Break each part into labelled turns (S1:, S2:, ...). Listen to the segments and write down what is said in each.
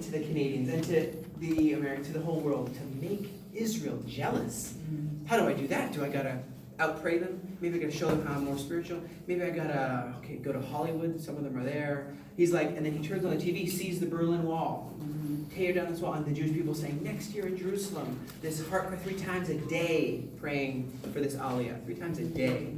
S1: to the Canadians and to the Americans, to the whole world, to make Israel jealous. How do I do that? Do I gotta outpray them? Maybe I gotta show them how I'm more spiritual. Maybe I gotta, go to Hollywood. Some of them are there. He's like, and then he turns on the TV, sees the Berlin Wall, tear down this wall, and the Jewish people saying, next year in Jerusalem, this heart cry 3 times a day, praying for this Aliyah, 3 times a day.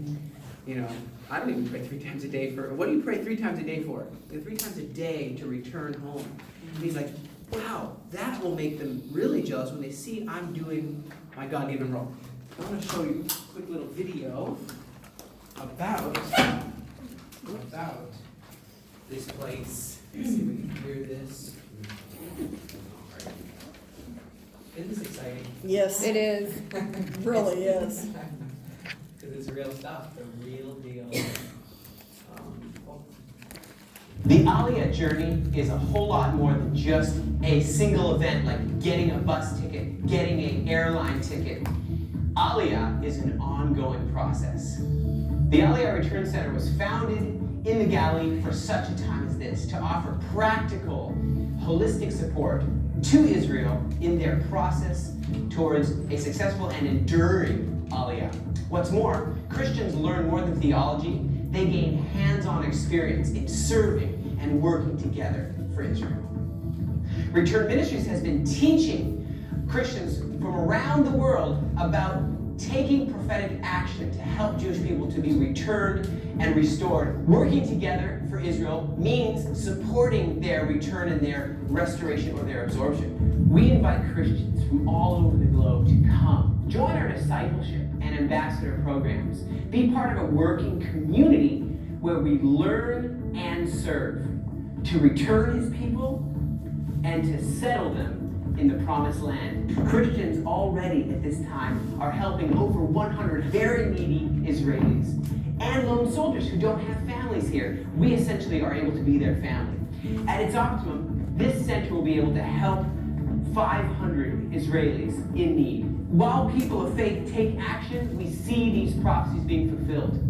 S1: You know, I don't even pray 3 times a day for, what do you pray 3 times a day for? 3 times a day to return home. And he's like, wow, that will make them really jealous when they see I'm doing my God-given role. I want to show you a quick little video about this place. Let's see if we can hear this. Isn't this exciting?
S2: Yes,
S3: It is.
S2: really is.
S1: Because it's real stuff, the real deal. The Aliyah Journey is a whole lot more than just a single event like getting a bus ticket, getting an airline ticket. Aliyah is an ongoing process. The Aliyah Return Center was founded in the Galilee for such a time as this, to offer practical, holistic support to Israel in their process towards a successful and enduring Aliyah. What's more, Christians learn more than theology. They gain hands-on experience in serving and working together for Israel. Return Ministries has been teaching Christians from around the world about taking prophetic action to help Jewish people to be returned and restored. Working together for Israel means supporting their return and their restoration or their absorption. We invite Christians from all over the globe to come, join our discipleship and ambassador programs, be part of a working community where we learn and serve to return his people and to settle them in the promised land. Christians already at this time are helping over 100 very needy Israelis and lone soldiers who don't have families here. We essentially are able to be their family. At its optimum, this center will be able to help 500 Israelis in need. While people of faith take action, we see these prophecies being fulfilled.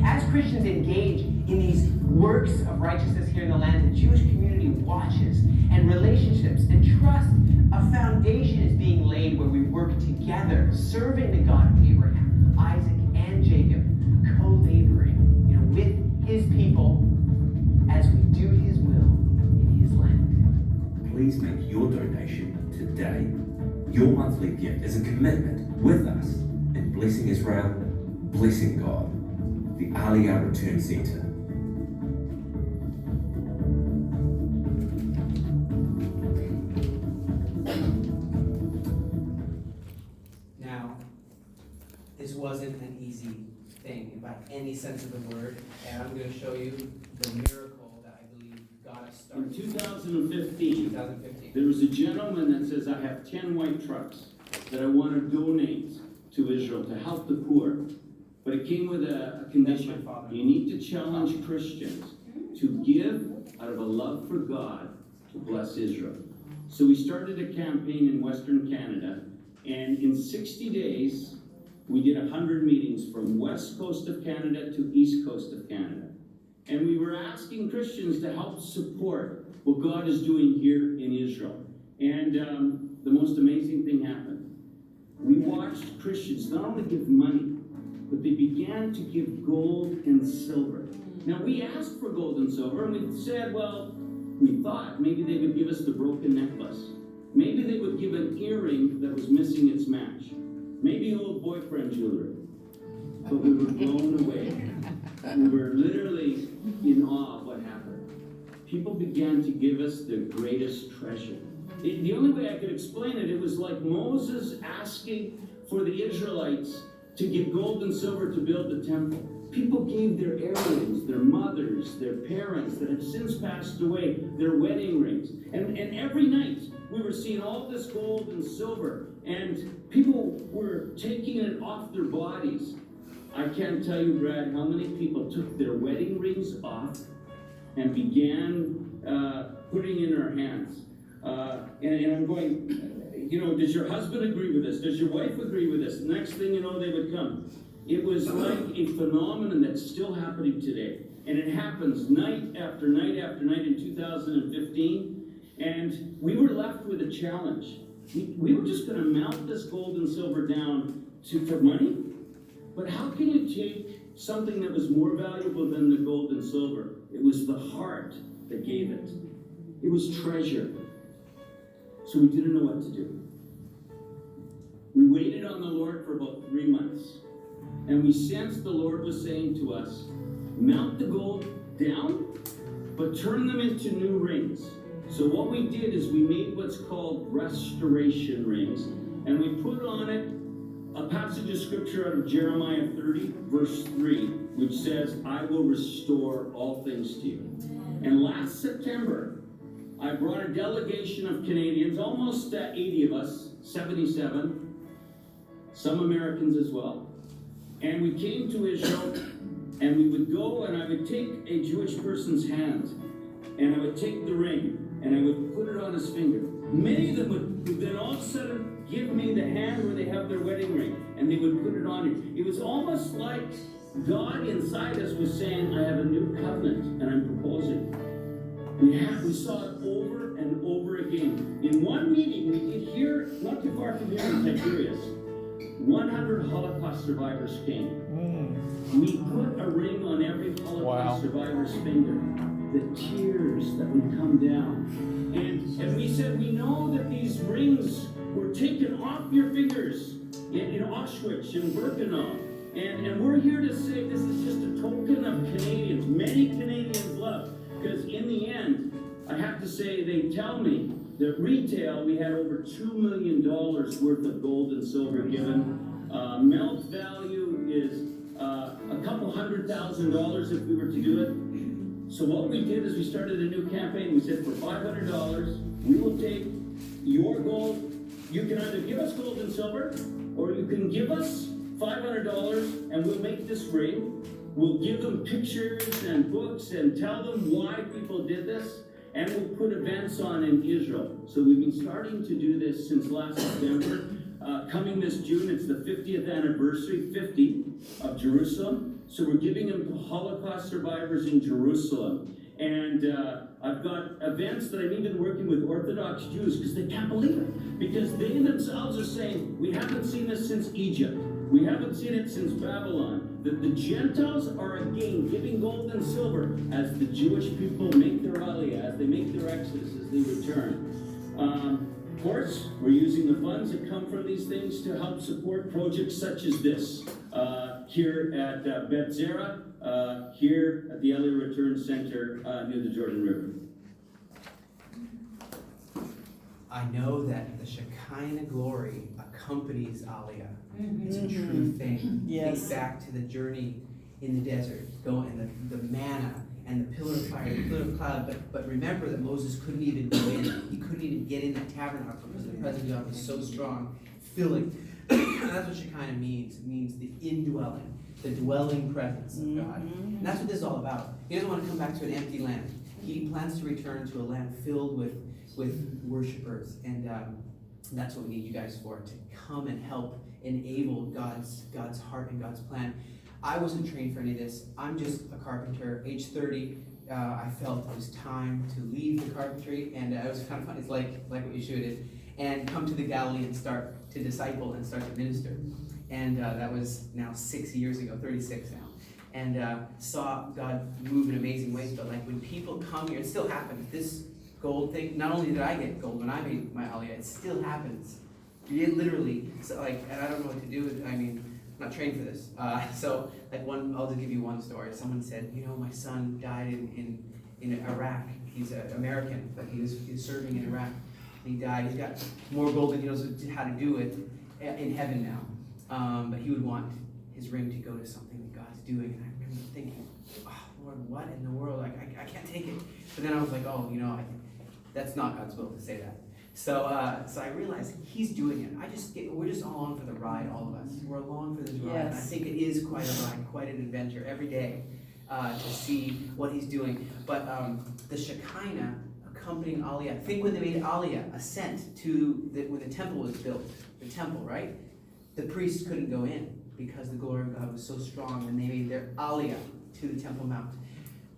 S1: As Christians engage in these works of righteousness here in the land, the Jewish community watches, and relationships and trust, a foundation is being laid where we work together, serving the God of Abraham, Isaac, and Jacob, co-laboring, with his people as we do his will in his land.
S4: Please make your donation today. Your monthly gift is a commitment with us in blessing Israel, blessing God. The Aliyah Return Center.
S1: Now, this wasn't an easy thing by any sense of the word, and I'm going to show you the miracle that I believe got us started.
S5: In 2015, there was a gentleman that says, I have 10 white trucks that I want to donate to Israel to help the poor. But it came with a condition. You need to challenge Christians to give out of a love for God to bless Israel. So we started a campaign in Western Canada, and in 60 days, we did 100 meetings from West Coast of Canada to East Coast of Canada. And we were asking Christians to help support what God is doing here in Israel. And the most amazing thing happened. We watched Christians not only give money, but they began to give gold and silver. Now, we asked for gold and silver, and we said, well, we thought maybe they would give us the broken necklace. Maybe they would give an earring that was missing its match. Maybe old boyfriend jewelry. But we were blown away. We were literally in awe of what happened. People began to give us their greatest treasure. The only way I could explain it, it was like Moses asking for the Israelites to give gold and silver to build the temple. People gave their heirlooms, their mothers, their parents that have since passed away, their wedding rings. And every night we were seeing all this gold and silver, and people were taking it off their bodies. I can't tell you, Brad, how many people took their wedding rings off and began putting in our hands. And I'm going, does your husband agree with this? Does your wife agree with this? Next thing you know, they would come. It was like a phenomenon that's still happening today. And it happens night after night after night in 2015. And we were left with a challenge. We were just going to mount this gold and silver down for money, but how can you take something that was more valuable than the gold and silver? It was the heart that gave it. It was treasure. So we didn't know what to do. We waited on the Lord for about 3 months, and we sensed the Lord was saying to us, mount the gold down, but turn them into new rings. So what we did is we made what's called restoration rings, and we put on it a passage of scripture out of Jeremiah 30, verse 3, which says, I will restore all things to you. And last September, I brought a delegation of Canadians, almost 80 of us, 77, some Americans as well. And we came to Israel, and we would go, and I would take a Jewish person's hand, and I would take the ring, and I would put it on his finger. Many of them would then all of a sudden give me the hand where they have their wedding ring, and they would put it on it. It was almost like God inside us was saying, I have a new covenant, and I'm proposing. We saw it over and over again. In one meeting we did here, not too far from here in Tiberias, 100 Holocaust survivors came. We put a ring on every Holocaust survivor's finger. The tears that would come down. And we said, we know that these rings were taken off your fingers in Auschwitz and Birkenau. And we're here to say this is just a token of Canadians. Many Canadians love. Because in the end, I have to say, they tell me that retail, we had over $2 million worth of gold and silver given. Melt value is a couple $100,000 if we were to do it. So what we did is we started a new campaign. We said for $500, we will take your gold. You can either give us gold and silver, or you can give us $500 and we'll make this ring. We'll give them pictures and books and tell them why people did this. And we'll put events on in Israel. So we've been starting to do this since last September. Coming this June, it's the 50th anniversary, 50, of Jerusalem. So we're giving them to Holocaust survivors in Jerusalem. And I've got events that I'm even working with Orthodox Jews because they can't believe it. Because they themselves are saying, we haven't seen this since Egypt. We haven't seen it since Babylon. That the Gentiles are again giving gold and silver as the Jewish people make their Aliyah, as they make their exodus, as they return. Of course, we're using the funds that come from these things to help support projects such as this. Here at Bet Zera, here at the Aliyah Return Center near the Jordan River.
S1: I know that the Shekinah glory accompanies Aliyah. It's a true thing.
S2: Yes.
S1: Think back to the journey in the desert, and the manna and the pillar of fire, the pillar of cloud. But remember that Moses couldn't even go in. He couldn't even get in the tabernacle because the presence of God was so strong, filling. That's what Shekinah means. It means the indwelling, the dwelling presence of God. And that's what this is all about. He doesn't want to come back to an empty land. He plans to return to a land filled with worshipers. And that's what we need you guys for, to come and help enable God's heart and God's plan. I wasn't trained for any of this. I'm just a carpenter. Age 30, I felt it was time to leave the carpentry, and it was kind of fun. It's like what you did, and come to the Galilee and start to disciple and start to minister. And that was now 6 years ago, 36 now. And saw God move in amazing ways. But like when people come here, it still happens. This gold thing, not only did I get gold when I made my Aliyah, it still happens. It literally, so like, and I don't know what to do with, I mean, I'm not trained for this. So like I'll just give you one story. Someone said, my son died in Iraq. He's an American, but he was serving in Iraq. And he died. He's got more gold than he knows how to do it in heaven now. But he would want his ring to go to something that God's doing. And I'm thinking, oh, Lord, what in the world? Like, I can't take it. But then I was like, that's not God's will to say that. So I realized He's doing it. We're just along for the ride, all of us. We're along for this ride.
S2: Yes.
S1: And I think it is quite a ride, quite an adventure every day to see what He's doing. But the Shekinah accompanying Aliyah. Think when they made Aliyah, ascent when the temple was built. The temple, right? The priests couldn't go in because the glory of God was so strong when they made their Aliyah to the Temple Mount.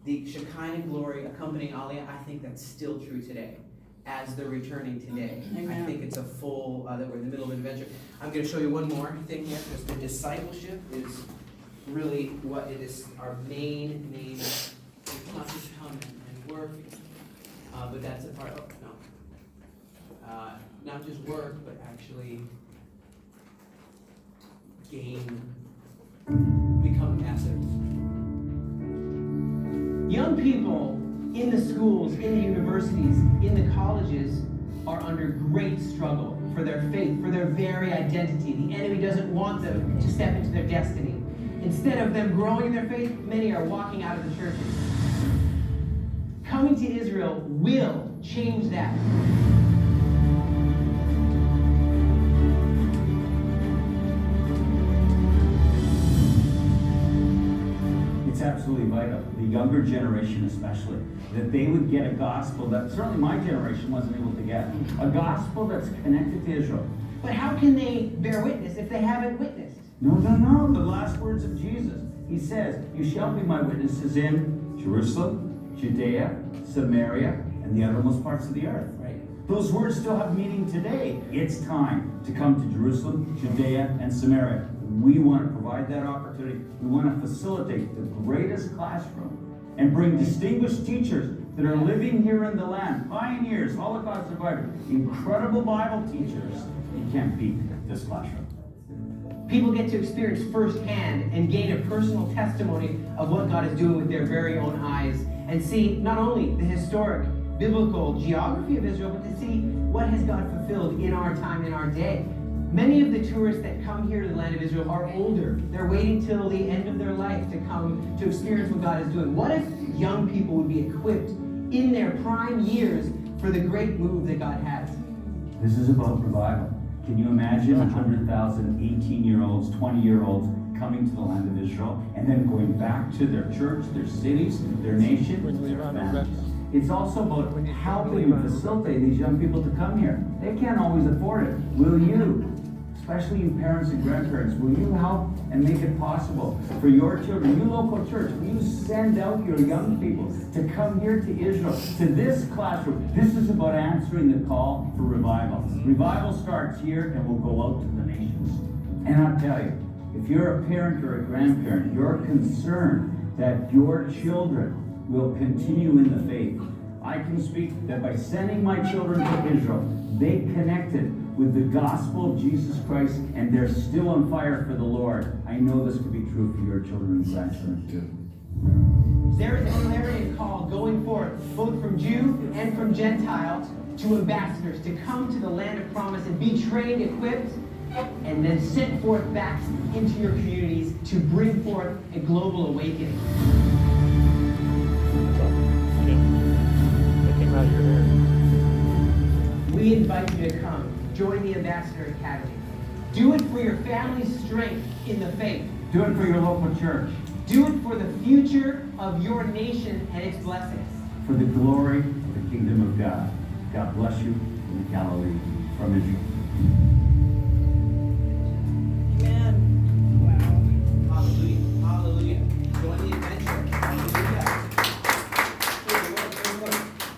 S1: The Shekinah glory accompanying Aliyah, I think that's still true today. as they're returning today. I
S2: Amen.
S1: think it's a full, that we're in the middle of an adventure. I'm going to show you one more thing here, because the discipleship is really what it is, our main. It's not just come and work, but that's a part of, not just work, but actually become ambassadors. Young people in the schools, in the universities, in the colleges are under great struggle for their faith, for their very identity. The enemy doesn't want them to step into their destiny. Instead of them growing in their faith, many are walking out of the churches. Coming to Israel will change that.
S3: It's absolutely vital, the younger generation especially, that they would get a gospel that certainly my generation wasn't able to get. A gospel that's connected to Israel.
S1: But how can they bear witness if they haven't witnessed?
S3: No, the last words of Jesus. He says, you shall be my witnesses in Jerusalem, Judea, Samaria, and the uttermost parts of the earth.
S1: Right.
S3: Those words still have meaning today. It's time to come to Jerusalem, Judea, and Samaria. We want to provide that opportunity. We want to facilitate the greatest classroom and bring distinguished teachers that are living here in the land, pioneers, Holocaust survivors, incredible Bible teachers. You can't beat this classroom.
S1: People get to experience firsthand and gain a personal testimony of what God is doing with their very own eyes, and see not only the historic, biblical geography of Israel, but to see what has God fulfilled in our time, in our day. Many of the tourists that come here to the land of Israel are older. They're waiting till the end of their life to come to experience what God is doing. What if young people would be equipped in their prime years for the great move that God has?
S3: This is about revival. Can you imagine 100,000 18-year-olds, 20-year-olds coming to the land of Israel and then going back to their church, their cities, their nation, their families? It's also about helping and facilitate these young people to come here. They can't always afford it. Will you, especially you parents and grandparents, will you help and make it possible for your children, you local church, will you send out your young people to come here to Israel, to this classroom? This is about answering the call for revival. Revival starts here and will go out to the nations. And I'll tell you, if you're a parent or a grandparent, you're concerned that your children will continue in the faith. I can speak that by sending my children to Israel, they connected with the gospel of Jesus Christ, and they're still on fire for the Lord. I know this could be true for your children and grandchildren too.
S1: There is a clarion call going forth, both from Jew and from Gentile, to ambassadors to come to the land of promise and be trained, equipped, and then sent forth back into your communities to bring forth a global awakening. We invite you to come, join the Ambassador Academy. Do it for your family's strength in the faith.
S3: Do it for your local church.
S1: Do it for the future of your nation and its blessings.
S3: For the glory of the kingdom of God. God bless you from Galilee, from Israel.
S2: Amen. Wow.
S1: Hallelujah. Hallelujah. Join the adventure. Hallelujah.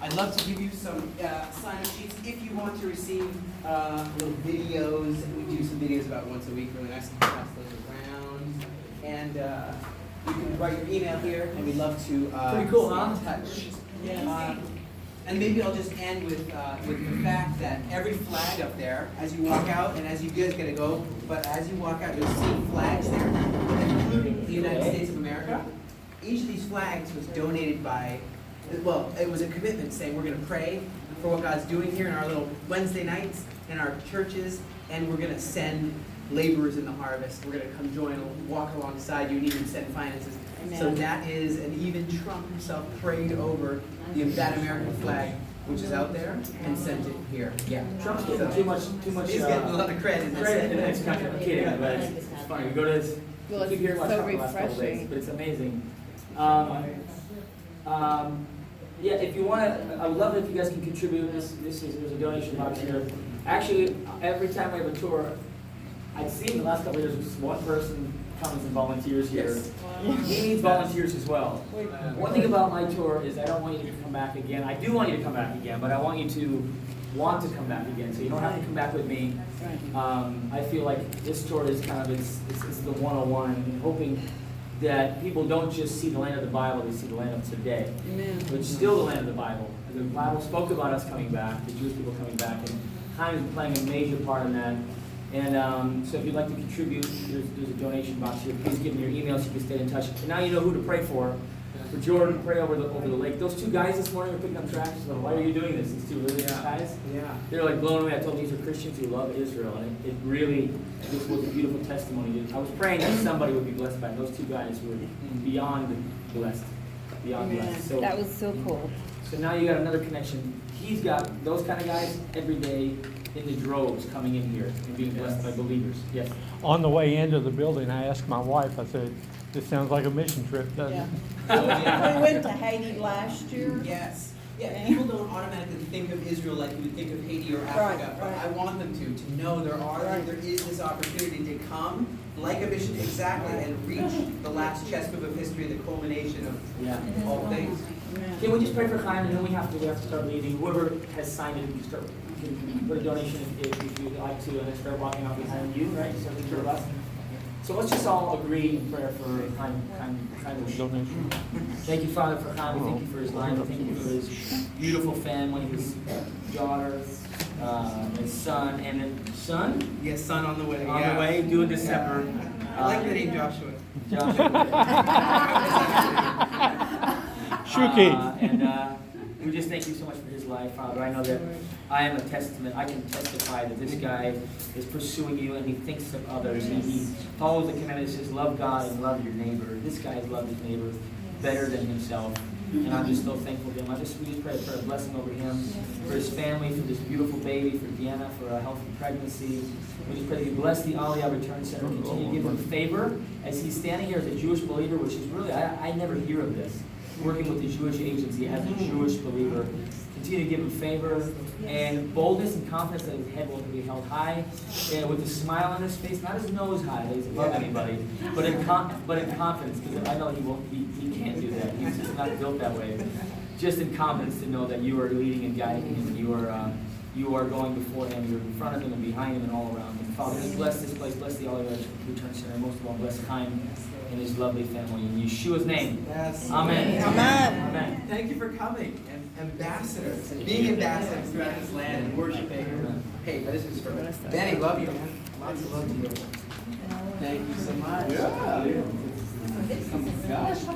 S1: I'd love to give you some sign-up sheets if you want to receive little videos. We do some videos about once a week, really nice to pass those around. And you can write your email here, and we'd love to
S6: Pretty cool,
S1: stay
S6: huh?
S1: in touch. And maybe I'll just end with the fact that every flag up there, as you walk out, and as you guys gotta go, but as you walk out, you'll see flags there, including the United States of America. Each of these flags was donated by, well, it was a commitment saying we're gonna pray for what God's doing here in our little Wednesday nights in our churches, and we're gonna send laborers in the harvest. We're gonna come join, walk alongside you, and even send finances.
S2: Amen.
S1: So that is, and even Trump himself prayed over that American flag, which is out there, and sent it here. Yeah.
S6: Trump's getting too much.
S1: He's getting a lot of credit. in this.
S6: Credit in this country. I'm kidding, but it's funny. We go to this.
S2: Well,
S6: I keep hearing about
S2: it's so
S6: Trump the last couple days,
S2: refreshing.
S6: but it's amazing. Yeah, if you want to, I would love it if you guys can contribute. There's a donation box here. Actually, every time we have a tour, I've seen the last couple of years, just one person comes and volunteers here.
S1: Yes.
S6: He needs volunteers as well. One thing about my tour is I don't want you to come back again. I do want you to come back again, but I want you to want to come back again. So you don't have to come back with me. I feel like this tour is kind of, it's the 101, and hoping that people don't just see the land of the Bible, they see the land of today.
S2: Amen.
S6: Which is still the land of the Bible. The Bible spoke about us coming back, the Jewish people coming back, and Chaim is playing a major part in that. And so if you'd like to contribute, there's a donation box here. Please give me your email so you can stay in touch. And now you know who to pray for. For Jordan, pray over the lake. Those two guys this morning were picking up trash. So why are you doing this? These two really nice guys.
S1: Yeah.
S6: They're like blown away. I told them these are Christians who love Israel, and it really this was a beautiful testimony. I was praying that somebody would be blessed by it. Those two guys were beyond blessed, beyond blessed. So
S2: That was so cool.
S6: So now you got another connection. He's got those kind of guys every day in the droves coming in here and being blessed by believers. Yes.
S7: On the way into the building, I asked my wife, I said, this sounds like a mission trip, doesn't
S2: Yeah.
S7: it?
S1: Oh, yeah.
S2: We went to Haiti last year.
S1: Yes. Yeah, people don't automatically think of Israel like you would think of Haiti or Africa, but
S2: right.
S1: I want them to know there is this opportunity to come, like a mission exactly, and reach the last chess move of history, the culmination of all things.
S6: Can we just pray for Chaim, and then we have to start leaving. Whoever has signed it, you can put a donation if you'd like to, and then start walking out behind you, right? So the two of us. So let's just all agree in prayer for Chaim.
S7: Donation.
S6: Thank you, Father, for Chaim. We thank you for his life. We thank you for his beautiful family, his daughter, his son, and then son
S1: Yes, son on the way.
S6: on the way, due in December.
S1: I like the name Joshua.
S7: Shuki.
S6: And we just thank you so much for his life, Father. I know that I am a testament. I can testify that this guy is pursuing you and he thinks of others. And he follows the commandments, says, love God and love your neighbor. This guy has loved his neighbor better than himself. And I'm just so thankful to him. We just pray for a blessing over him, for his family, for this beautiful baby, for Deanna, for a healthy pregnancy. We just pray that you bless the Aliyah Return Center, continue to give him favor as he's standing here as a Jewish believer, which is really, I never hear of this. Working with the Jewish agency as a Jewish believer. Continue to give him favor and boldness and confidence that his head will be held high, and with a smile on his face, not his nose high, that he's above anybody, but in confidence, because I know he can't do that. He's just not built that way. Just in confidence to know that you are leading and guiding him, and you are going before him, you're in front of him and behind him and all around him. Father, just bless this place, bless the Aliyah Return Center, and most of all, bless Chaim and his lovely family. In Yeshua's name.
S1: Yes.
S6: Amen.
S2: Amen.
S6: Amen.
S1: Thank you for coming, and ambassadors, being ambassadors throughout this land and worshiping. Hey, this is for Benny. Love you, man. Lots of love to you. Thank you so much.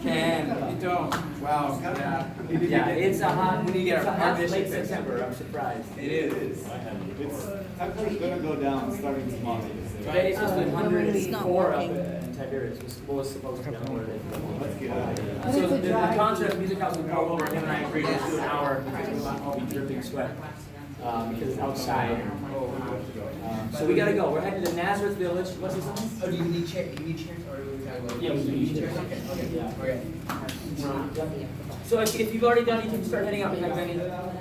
S6: And
S1: You don't. Wow.
S6: yeah, it's a hot.
S1: We need to get
S6: it's a
S1: our
S6: hot
S1: mission
S6: late
S1: fixed.
S6: September. I'm surprised.
S1: It is.
S8: Temperature's gonna go down starting tomorrow.
S6: Today it's supposed to be
S2: It's not
S6: 104 up
S2: working.
S6: in Tiberias. Was supposed to be on where it is.
S8: Let's get out of here.
S6: So the concert, music house would go over. Him and I agreed to do an hour because we'll not all be dripping sweat because it's outside. So we gotta go. We're heading to Nazareth Village. What's this one?
S1: Oh, do you need chairs? Do you need chairs, or are we talking about?
S6: Yeah, we need chairs.
S1: Okay. Okay.
S6: Yeah.
S1: Okay.
S6: So if you've already done, you can start heading out behind Benny.